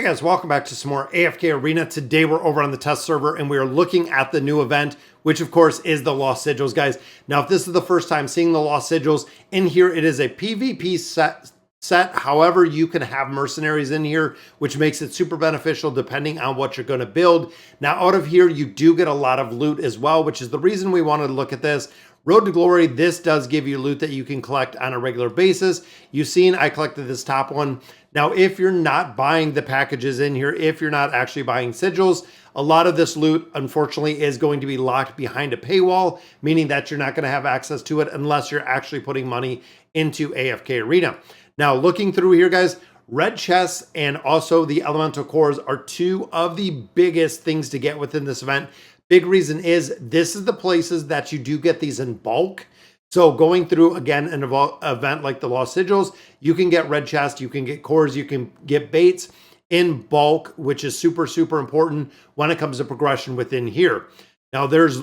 Hey guys, welcome back to some more AFK Arena. Today we're over on the test server and we are looking at the new event, which of course is the Lost Sigils, guys. Now, if this is the first time seeing the Lost Sigils, in here it is a PvP set. However, you can have mercenaries in here, which makes it super beneficial depending on what you're going to build. Now, out of here, you do get a lot of loot as well, which is the reason we wanted to look at this. Road to Glory, this does give you loot that you can collect on a regular basis. You've seen I collected this top one. Now, if you're not buying the packages in here, if you're not actually buying sigils, a lot of this loot, unfortunately, is going to be locked behind a paywall, meaning that you're not going to have access to it unless you're actually putting money into AFK Arena. Now, looking through here, guys, red chests and also the elemental cores are two of the biggest things to get within this event. Big reason is this is the places that you do get these in bulk. So going through, again, an event like the Lost Sigils, you can get red chests, you can get cores, you can get baits in bulk, which is super, super important when it comes to progression within here. Now, there's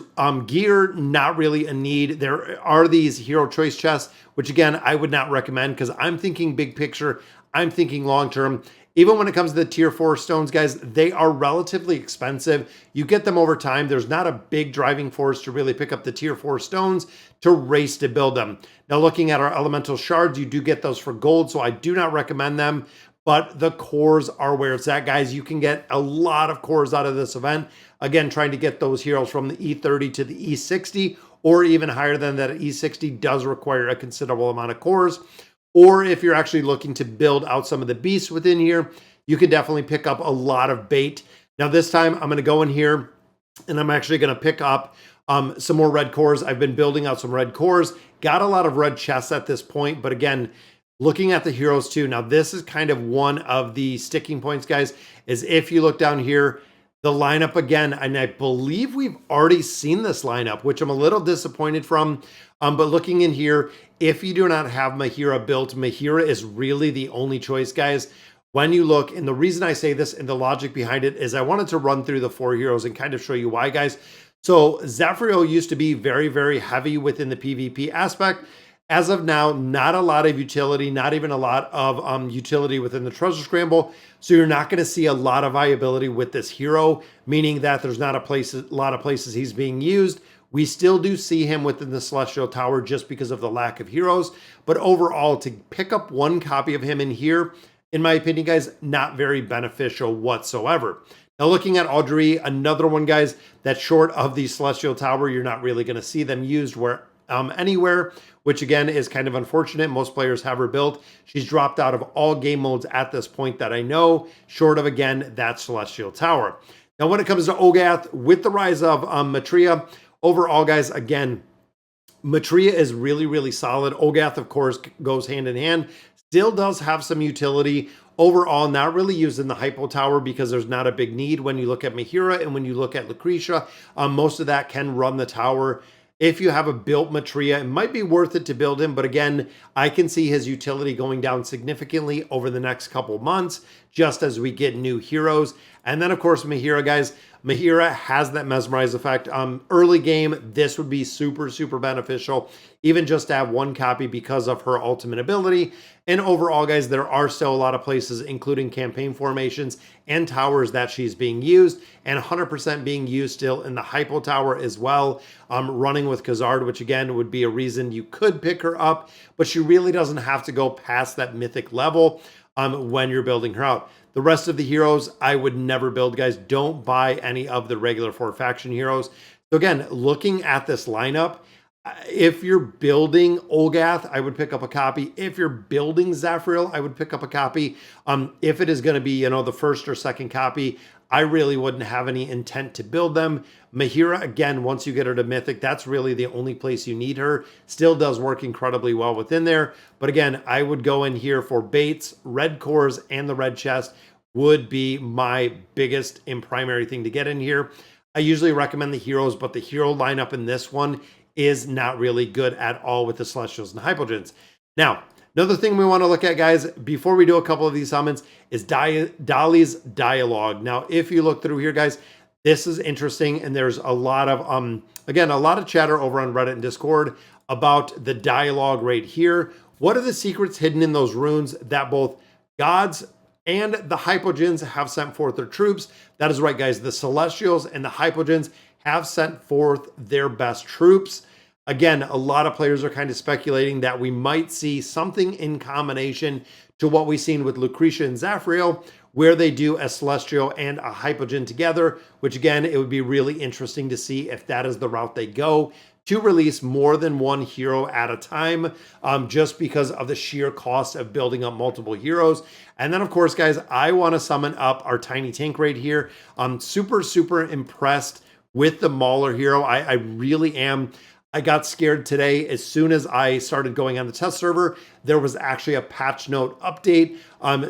gear, not really a need. There are these hero choice chests, which again, I would not recommend because I'm thinking big picture, I'm thinking long-term. Even when it comes to the tier 4 stones, guys, they are relatively expensive. You get them over time. There's not a big driving force to really pick up the tier 4 stones to race to build them. Now, looking at our elemental shards, you do get those for gold, so I do not recommend them. But the cores are where it's at, guys. You can get a lot of cores out of this event. Again, trying to get those heroes from the E30 to the E60, or even higher than that, E60 does require a considerable amount of cores. Or if you're actually looking to build out some of the beasts within here, you can definitely pick up a lot of bait. Now, this time I'm going to go in here and I'm actually going to pick up some more red cores. I've been building out some red cores, got a lot of red chests at this point. But again, looking at the heroes too. Now, this is kind of one of the sticking points, guys, is if you look down here, the lineup again, and I believe we've already seen this lineup, which I'm a little disappointed from. But looking in here, if you do not have Mahira built, Mahira is really the only choice, guys. When you look, and the reason I say this and the logic behind it is I wanted to run through the 4 heroes and kind of show you why, guys. So Zafriel used to be very, very heavy within the PvP aspect. As of now, not a lot of utility, not even a lot of utility within the treasure scramble. So you're not going to see a lot of viability with this hero, meaning that there's not a lot of places he's being used. We still do see him within the Celestial Tower just because of the lack of heroes. But overall, to pick up one copy of him in here, in my opinion, guys, not very beneficial whatsoever. Now, looking at Audrey, another one, guys, that's short of the Celestial Tower, you're not really going to see them used anywhere, which again is kind of unfortunate. Most players have her built. She's dropped out of all game modes at this point that I know, short of, again, that Celestial Tower. Now, when it comes to Ogath, with the rise of Matria, overall, guys, again, Matria is really, really solid. Ogath, of course, goes hand in hand. Still does have some utility. Overall, not really used in the Hypo Tower because there's not a big need. When you look at Mahira and when you look at Lucretia, most of that can run the tower. If you have a built Matria, it might be worth it to build him. But again, I can see his utility going down significantly over the next couple months, just as we get new heroes. And then, of course, Mahira, guys. Mahira has that mesmerize effect. Early game, this would be super, super beneficial, even just to have one copy because of her ultimate ability. And overall, guys, there are still a lot of places, including campaign formations and towers, that she's being used, and 100% being used still in the Hypo Tower as well. Running with Khazard, which again would be a reason you could pick her up, but she really doesn't have to go past that mythic level when you're building her out. The rest of the heroes, I would never build, guys. Don't buy any of the regular 4 faction heroes. So again, looking at this lineup, if you're building Olgath, I would pick up a copy. If you're building Zafriel, I would pick up a copy. If it is going to be, the first or second copy, I really wouldn't have any intent to build them. Mahira, again, once you get her to Mythic, that's really the only place you need her. Still does work incredibly well within there. But again, I would go in here for baits, red cores, and the red chest would be my biggest and primary thing to get in here. I usually recommend the heroes, but the hero lineup in this one is not really good at all with the Celestials and Hypogens. Now, another thing we want to look at, guys, before we do a couple of these summons, is Dolly's dialogue. Now, if you look through here, guys, this is interesting, and there's a lot of, again, a lot of chatter over on Reddit and Discord about the dialogue right here. What are the secrets hidden in those runes that both gods And the Hypogeans have sent forth their troops. That is right, guys. The Celestials and the Hypogeans have sent forth their best troops. Again, a lot of players are kind of speculating that we might see something in combination to what we've seen with Lucretia and Zafriel, where they do a Celestial and a Hypogean together, which again, it would be really interesting to see if that is the route they go, to release more than one hero at a time, just because of the sheer cost of building up multiple heroes. And then, of course, guys, I want to summon up our tiny tank right here. I'm super, super impressed with the Mauler hero. I really am. I got scared today. As soon as I started going on the test server, there was actually a patch note update.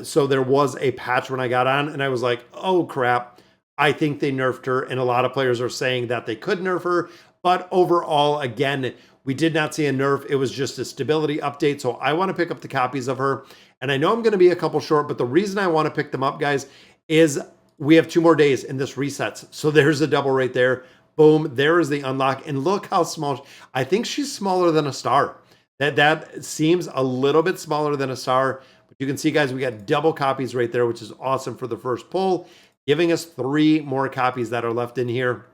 So there was a patch when I got on, and I was like, oh crap, I think they nerfed her. And a lot of players are saying that they could nerf her. But overall, again, we did not see a nerf. It was just a stability update. So I want to pick up the copies of her. And I know I'm going to be a couple short, but the reason I want to pick them up, guys, is we have 2 more days and this resets. So there's a double right there. Boom, there is the unlock. And look how small. I think she's smaller than a star. That seems a little bit smaller than a star. But you can see, guys, we got double copies right there, which is awesome for the first pull, giving us 3 more copies that are left in here.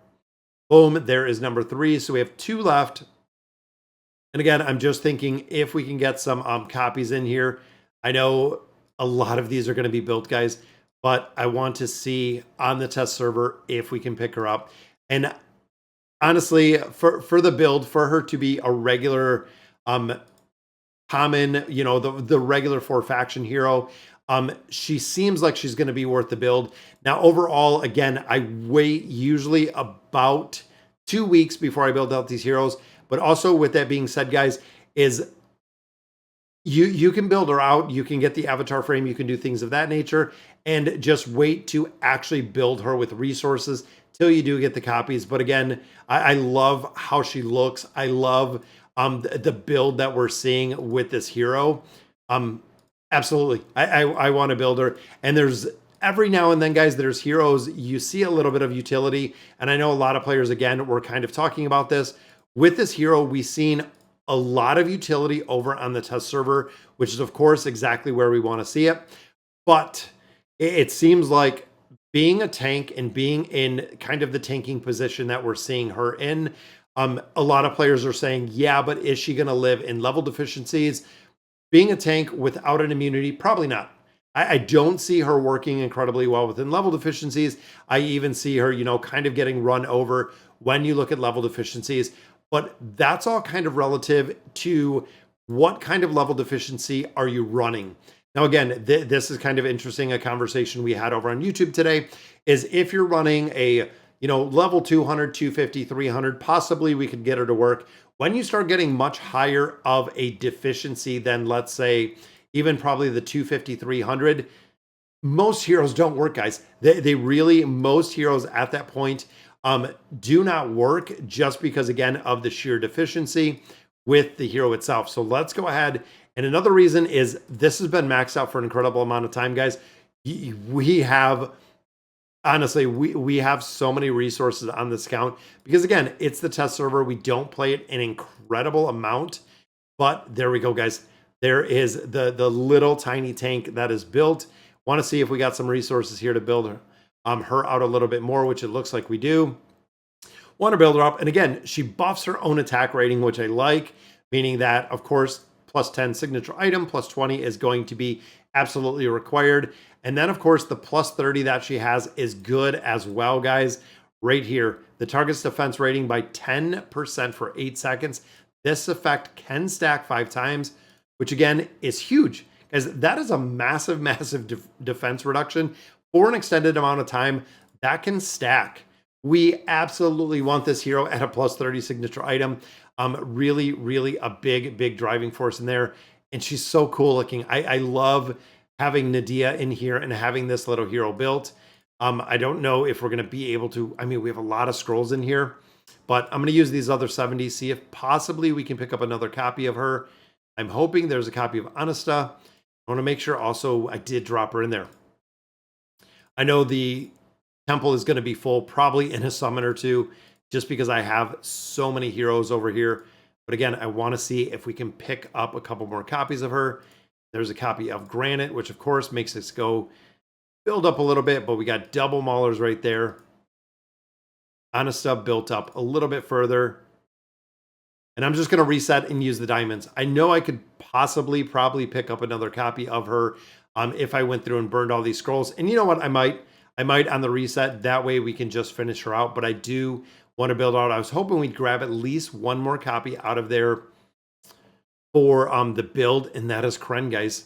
Boom, there is number 3. So we have 2 left. And again, I'm just thinking if we can get some copies in here. I know a lot of these are going to be built, guys, but I want to see on the test server if we can pick her up. And honestly, for the build, for her to be a regular common, you know, the regular 4 faction hero, she seems like she's going to be worth the build. Now, overall, again, I wait usually about 2 weeks before I build out these heroes. But also, with that being said, guys, is you can build her out, you can get the avatar frame, you can do things of that nature, and just wait to actually build her with resources till you do get the copies. But again, I love how she looks. I love the build that we're seeing with this hero. Absolutely, I want to build her. And there's every now and then, guys, there's heroes you see a little bit of utility, and I know a lot of players, again, were kind of talking about this. With this hero, we've seen a lot of utility over on the test server, which is, of course, exactly where we want to see it. But it seems like being a tank and being in kind of the tanking position that we're seeing her in, a lot of players are saying, yeah, but is she going to live in level deficiencies? Being a tank without an immunity, probably not. I don't see her working incredibly well within level deficiencies. I even see her, you know, kind of getting run over when you look at level deficiencies. But that's all kind of relative to what kind of level deficiency are you running. Now, again, this is kind of interesting. A conversation we had over on YouTube today is if you're running a, you know, level 200, 250, 300, possibly we could get her to work. When you start getting much higher of a deficiency than, let's say, even probably the 250, 300, most heroes don't work, guys. They really, most heroes at that point do not work just because, again, of the sheer deficiency with the hero itself. So let's go ahead. And another reason is this has been maxed out for an incredible amount of time, guys. We have, honestly, we have so many resources on this account because, again, it's the test server. We don't play it an incredible amount, but there we go, guys. There is the little tiny tank that is built. Want to see if we got some resources here to build her out a little bit more, which it looks like we do. Want to build her up. And again, she buffs her own attack rating, which I like, meaning that, of course, plus 10 signature item, plus 20 is going to be absolutely required. And then, of course, the plus 30 that she has is good as well, guys. Right here, the target's defense rating by 10% for 8 seconds. This effect can stack 5 times, which again is huge, because that is a massive, massive defense reduction for an extended amount of time. That can stack. We absolutely want this hero at a plus 30 signature item. Really, really a big driving force in there. And she's so cool looking. I love having Nadia in here and having this little hero built. I don't know if we're going to be able to. I mean, we have a lot of scrolls in here, but I'm going to use these other 70, see if possibly we can pick up another copy of her. I'm hoping there's a copy of Anasta. I want to make sure also I did drop her in there. I know the temple is going to be full probably in a summon or two, just because I have so many heroes over here. But again, I want to see if we can pick up a couple more copies of her. There's a copy of Granite, which of course makes us go build up a little bit, but we got double maulers right there. Honest Stub built up a little bit further. And I'm just going to reset and use the diamonds. I know I could probably pick up another copy of her if I went through and burned all these scrolls. And you know what? I might on the reset. That way we can just finish her out. But I do want to build out. I was hoping we'd grab at least one more copy out of there for the build. And that is Kren, guys.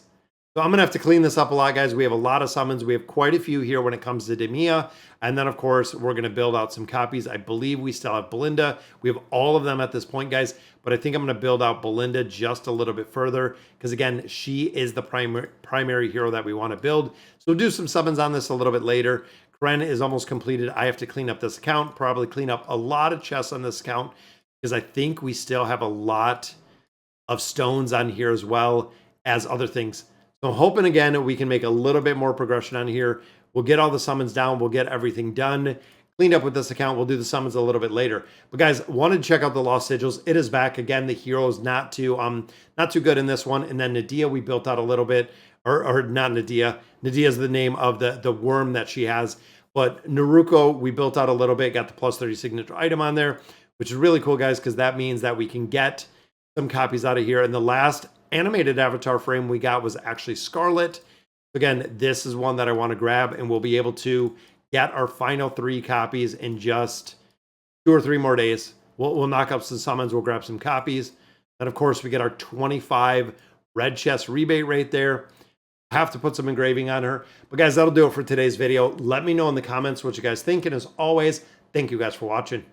So I'm going to have to clean this up a lot, guys. We have a lot of summons. We have quite a few here when it comes to Demia. And then, of course, we're going to build out some copies. I believe we still have Belinda. We have all of them at this point, guys. But I think I'm going to build out Belinda just a little bit further. Because, again, she is the primary hero that we want to build. So we'll do some summons on this a little bit later. Kren is almost completed. I have to clean up this account. Probably clean up a lot of chests on this account. Because I think we still have a lot of stones on here as well as other things. So I'm hoping, again, we can make a little bit more progression on here. We'll get all the summons down. We'll get everything done, cleaned up with this account. We'll do the summons a little bit later. But guys, wanted to check out the Lost Sigils. It is back. Again, the hero is not too good in this one. And then Nadia, we built out a little bit. Or not Nadia. Nadia is the name of the worm that she has. But Naruko, we built out a little bit. Got the plus 30 signature item on there, which is really cool, guys, because that means that we can get some copies out of here. And the last animated avatar frame we got was actually Scarlet. Again, this is one that I want to grab, and we'll be able to get our final 3 copies in just 2 or 3 more days. We'll knock up some summons. We'll grab some copies. And of course, we get our 25 red chest rebate right there. Have to put some engraving on her. But guys, that'll do it for today's video. Let me know in the comments what you guys think. And as always, thank you guys for watching.